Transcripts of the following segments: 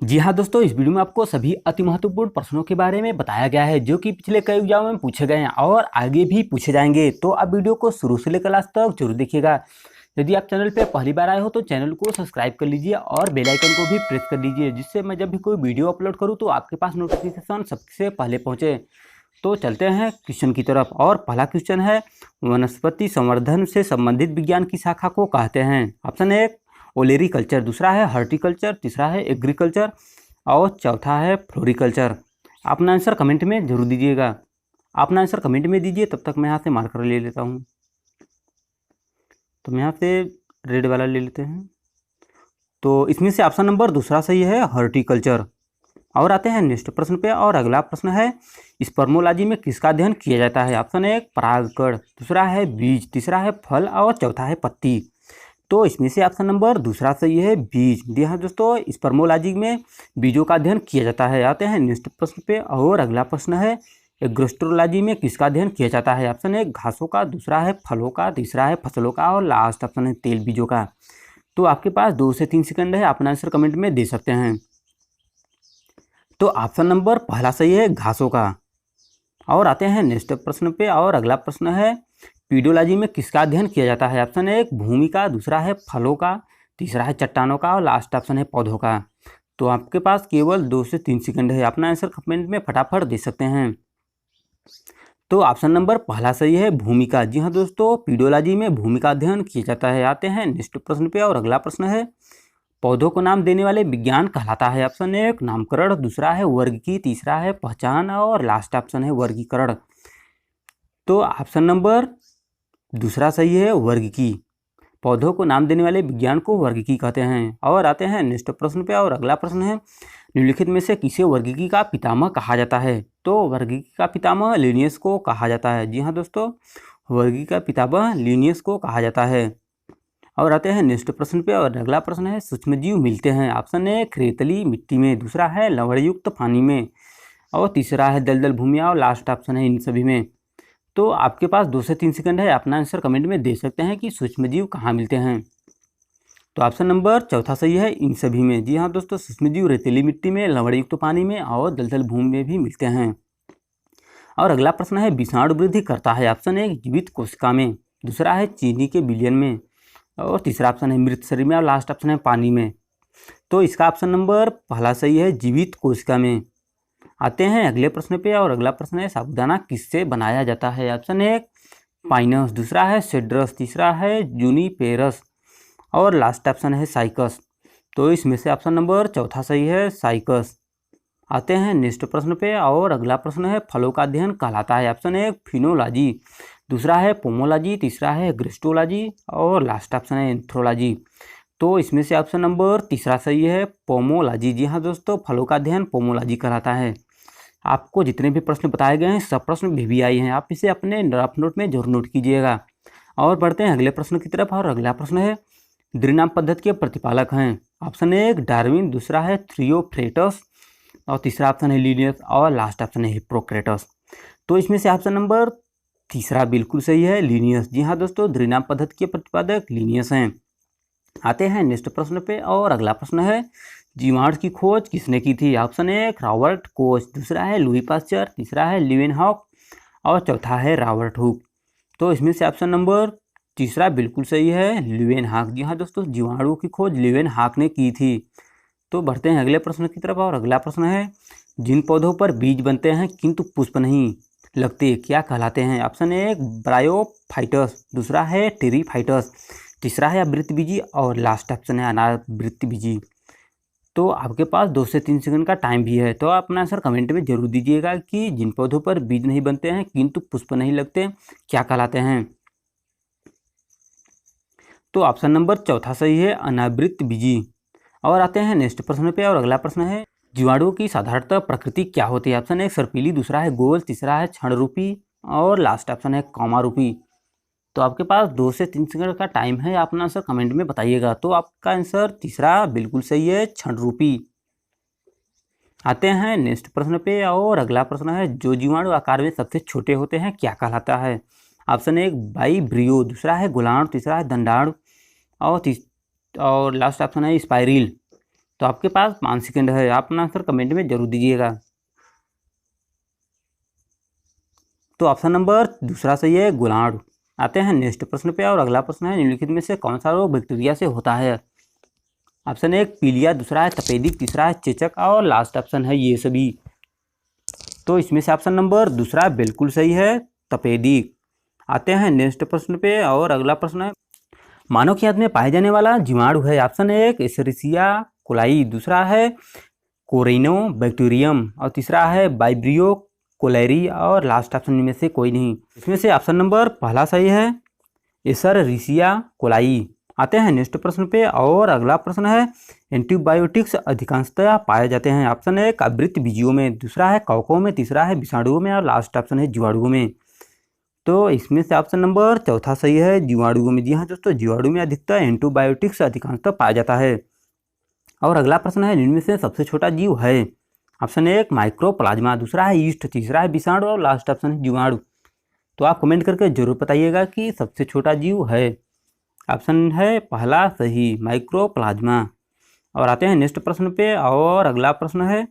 जी हाँ दोस्तों, इस वीडियो में आपको सभी अति महत्वपूर्ण प्रश्नों के बारे में बताया गया है जो कि पिछले कई एग्जामों में पूछे गए हैं और आगे भी पूछे जाएंगे। तो आप वीडियो को शुरू से लेकर लास्ट तक जरूर देखिएगा। यदि आप चैनल पे पहली बार आए हो तो चैनल को सब्सक्राइब कर लीजिए और बेल आइकन को भी प्रेस कर लीजिए, जिससे मैं जब भी कोई वीडियो अपलोड करूँ तो आपके पास नोटिफिकेशन सबसे पहले पहुँचे। तो चलते हैं क्वेश्चन की तरफ। और पहला क्वेश्चन है, वनस्पति संवर्धन से संबंधित विज्ञान की शाखा को कहते हैं? ऑप्शन ए ओलेरीकल्चर, दूसरा है हॉर्टिकल्चर, तीसरा है एग्रीकल्चर और चौथा है फ्लोरिकल्चर। अपना आंसर कमेंट में जरूर दीजिएगा। अपना आंसर कमेंट में दीजिए, तब तक मैं यहाँ से मार्कर ले लेता हूँ। तो मैं यहाँ से रेड वाला ले लेते हैं। तो इसमें से ऑप्शन नंबर दूसरा सही है, हॉर्टिकल्चर। और आते हैं नेक्स्ट प्रश्न पे। और अगला प्रश्न है, स्पर्मोलॉजी में किसका अध्ययन किया जाता है? ऑप्शन ए परागकण, दूसरा है बीज, तीसरा है फल और चौथा है पत्ती। तो इसमें से ऑप्शन नंबर दूसरा सही है, बीज। जी हाँ दोस्तों, स्पर्मोलॉजी में बीजों का अध्ययन किया जाता है। आते हैं नेक्स्ट प्रश्न पे। और अगला प्रश्न है, एग्रोस्टोलॉजी में किसका अध्ययन किया जाता है? ऑप्शन है घासों का, दूसरा है फलों का, तीसरा है फसलों का और लास्ट ऑप्शन है तेल बीजों का। तो आपके पास 2 से 3 सेकंड है, अपना आंसर कमेंट में दे सकते हैं। तो ऑप्शन नंबर पहला सही है, घासों का। और आते हैं नेक्स्ट प्रश्न पे। और अगला प्रश्न है, पीडोलॉजी में किसका अध्ययन किया जाता है? ऑप्शन है भूमि का, दूसरा है फलों का, तीसरा है चट्टानों का और लास्ट ऑप्शन है पौधों का। तो आपके पास केवल 2 से 3 सेकंड है, अपना आंसर कमेंट में फटाफट दे सकते हैं। तो ऑप्शन नंबर पहला सही है, भूमि का। जी हाँ दोस्तों, पीडोलॉजी में भूमि का अध्ययन किया जाता है। आते हैं नेक्स्ट प्रश्न पे। और अगला प्रश्न है, पौधों को नाम देने वाले विज्ञान कहलाता है? ऑप्शन एक नामकरण, दूसरा है वर्ग की, तीसरा है पहचान और लास्ट ऑप्शन है वर्गीकरण। तो ऑप्शन नंबर दूसरा सही है, वर्ग की। पौधों को नाम देने वाले विज्ञान को वर्गीकी कहते हैं। और आते हैं नेक्स्ट प्रश्न पे। और अगला प्रश्न है, निम्नलिखित में से किसे वर्गीकी का पितामह कहा जाता है? तो वर्गीकी का पितामह लिनियस को कहा जाता है। जी हाँ दोस्तों, वर्गीकी का पितामह लिनियस को कहा जाता है। और आते हैं नेक्स्ट प्रश्न पे। और अगला प्रश्न है, सूक्ष्मजीव मिलते हैं? ऑप्शन ए रेतीली मिट्टी में, दूसरा है लवणयुक्त पानी में और तीसरा है दलदल भूमि और लास्ट ऑप्शन है इन सभी में। तो आपके पास 2 से 3 सेकंड है, अपना आंसर कमेंट में दे सकते हैं कि सूक्ष्मजीव कहाँ मिलते हैं। तो ऑप्शन नंबर चौथा सही है, इन सभी में। जी हाँ दोस्तों, सूक्ष्मजीव रेतीली मिट्टी में, लवणयुक्त पानी में और दलदल भूमि में भी मिलते हैं। और अगला प्रश्न है, विषाणु वृद्धि करता है? ऑप्शन ए जीवित कोशिका में, दूसरा है चीनी के विलयन में और तीसरा ऑप्शन है मृत शरीर में और लास्ट ऑप्शन है पानी में। तो इसका ऑप्शन नंबर पहला सही है, जीवित कोशिका में। आते हैं अगले प्रश्न पे। और अगला प्रश्न है, साबूदाना किससे बनाया जाता है? ऑप्शन ए पाइनस, दूसरा है सेड्रस, तीसरा है जूनिपेरस और लास्ट ऑप्शन है साइकस। तो इसमें से ऑप्शन नंबर चौथा सही है, साइकस। आते हैं नेक्स्ट प्रश्न पे। और अगला प्रश्न है, फलों का अध्ययन कहलाता है? ऑप्शन ए फिनोलॉजी, दूसरा है पोमोलॉजी, तीसरा है ग्रेस्टोलॉजी और लास्ट ऑप्शन है एंथ्रोलॉजी। तो इसमें से ऑप्शन नंबर तीसरा सही है, पोमोलॉजी। जी हाँ दोस्तों, फलों का अध्ययन पोमोलॉजी कहलाता है। आपको जितने भी प्रश्न बताए गए हैं सब प्रश्न VVI हैं, आप इसे अपने ड्राफ्ट नोट में जरूर नोट कीजिएगा। और बढ़ते हैं अगले प्रश्न की तरफ। और अगला प्रश्न है, द्विनाम पद्धति के प्रतिपालक हैं? ऑप्शन एक डार्विन, दूसरा है थियोफ्रेटस और तीसरा ऑप्शन है लिनियस और लास्ट ऑप्शन है हिप्पोक्रेटस। तो इसमें से ऑप्शन नंबर तीसरा बिल्कुल सही है, लिनियस। जी हाँ दोस्तों, द्विनाम पद्धति के प्रतिपादक लिनियस हैं। आते हैं नेक्स्ट प्रश्न पे। और अगला प्रश्न है, जीवाणु की खोज किसने की थी? ऑप्शन ए रॉबर्ट कोच, दूसरा है लुई पास्चर, तीसरा है लीवेनहॉक और चौथा है रॉबर्ट हुक। तो इसमें से ऑप्शन नंबर तीसरा बिल्कुल सही है, लीवेनहॉक। जी हाँ दोस्तों, जीवाणुओं की खोज लीवेनहॉक ने की थी। तो बढ़ते हैं अगले प्रश्न की तरफ। और अगला प्रश्न है, जिन पौधों पर बीज बनते हैं किंतु पुष्प नहीं लगते क्या कहलाते हैं? ऑप्शन ए ब्रायोफाइटस, दूसरा है टेरीफाइटस, तीसरा है आवृतबीजी और लास्ट ऑप्शन है अनावृतबीजी। तो आपके पास 2 से 3 सेकंड का टाइम भी है, तो आप अपना आंसर कमेंट में जरूर दीजिएगा कि जिन पौधों पर बीज नहीं बनते हैं किंतु पुष्प नहीं लगते क्या कहलाते हैं। तो ऑप्शन नंबर चौथा सही है, अनावृतबीजी। और आते हैं नेक्स्ट प्रश्न पे। और अगला प्रश्न है, जीवाणुओं की साधारणतः प्रकृति क्या होती है? ऑप्शन एक सर्पीली, दूसरा है गोल, तीसरा है क्षणरूपी और लास्ट ऑप्शन है कौमारूपी। तो आपके पास 2 से 3 सेकंड का टाइम है, आप अपना आंसर कमेंट में बताइएगा। तो आपका आंसर तीसरा बिल्कुल सही है, क्षणरूपी। आते हैं नेक्स्ट प्रश्न पे। और अगला प्रश्न है, जो जीवाणु आकार में सबसे छोटे होते हैं क्या कहलाता है? ऑप्शन एक वाइब्रियो, दूसरा है गोलाणु, तीसरा है दंडाणु और लास्ट ऑप्शन है स्पाइरिल। तो आपके पास 5 सेकंड है, आप अपना आंसर कमेंट में जरूर दीजिएगा। तो ऑप्शन नंबर दूसरा सही है, गोलार्ध। आते हैं नेक्स्ट प्रश्न पे, और अगला प्रश्न है, निम्नलिखित में से कौन सा रोग बैक्टीरिया से होता है। ऑप्शन 1 पीलिया, दूसरा है तपेदिक, तीसरा है चेचक और लास्ट ऑप्शन है ये सभी। तो इसमें से ऑप्शन नंबर दूसरा बिल्कुल सही है, तपेदिक। आते हैं नेक्स्ट प्रश्न पे, और अगला प्रश्न है, मानव की आंत में पाए जाने वाला जीवाणु है। ऑप्शन 1 एशेरिचिया कोलाई, दूसरा है कोरिनो बैक्टीरियम और तीसरा है वाइब्रियो कोलेरी और लास्ट ऑप्शन में से कोई नहीं। इसमें से ऑप्शन नंबर पहला सही है, एशेरिचिया कोलाई। आते हैं नेक्स्ट प्रश्न पे, और अगला प्रश्न है, एंटीबायोटिक्स अधिकांशतः पाए जाते हैं। ऑप्शन 1 आवृत्त बीजियों में, दूसरा है कवकों में, तीसरा है विषाणुओं में और लास्ट ऑप्शन है जीवाणुओं में। तो इसमें से ऑप्शन नंबर चौथा सही है, जीवाणुओं में। जी हाँ दोस्तों, जीवाणु में अधिकतर एंटीबायोटिक्स अधिकांशतः पाया जाता है। और अगला प्रश्न है, इनमें से सबसे छोटा जीव है। ऑप्शन 1 माइक्रोप्लाज्मा, दूसरा है ईस्ट, तीसरा है विषाणु और लास्ट ऑप्शन है जीवाणु। तो आप कमेंट करके जरूर बताइएगा कि सबसे छोटा जीव है। ऑप्शन है पहला सही, माइक्रोप्लाज्मा। और आते हैं नेक्स्ट प्रश्न पे, और अगला प्रश्न है,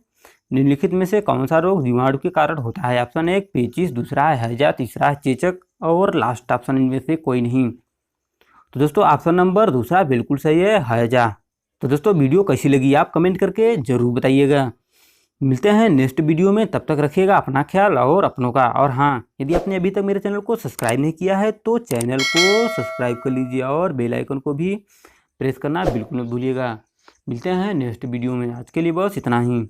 निम्नलिखित में से कौन सा रोग जीवाणु के कारण होता है। ऑप्शन 1 पेचिश, दूसरा है हैजा, तीसरा है चेचक और लास्ट ऑप्शन इनमें से कोई नहीं। तो दोस्तों ऑप्शन नंबर दूसरा बिल्कुल सही है, हैजा। तो दोस्तों वीडियो कैसी लगी आप कमेंट करके जरूर बताइएगा। मिलते हैं नेक्स्ट वीडियो में, तब तक रखिएगा अपना ख्याल और अपनों का। और हाँ, यदि आपने अभी तक मेरे चैनल को सब्सक्राइब नहीं किया है तो चैनल को सब्सक्राइब कर लीजिए और बेल आइकन को भी प्रेस करना बिल्कुल न भूलिएगा। मिलते हैं नेक्स्ट वीडियो में, आज के लिए बस इतना ही।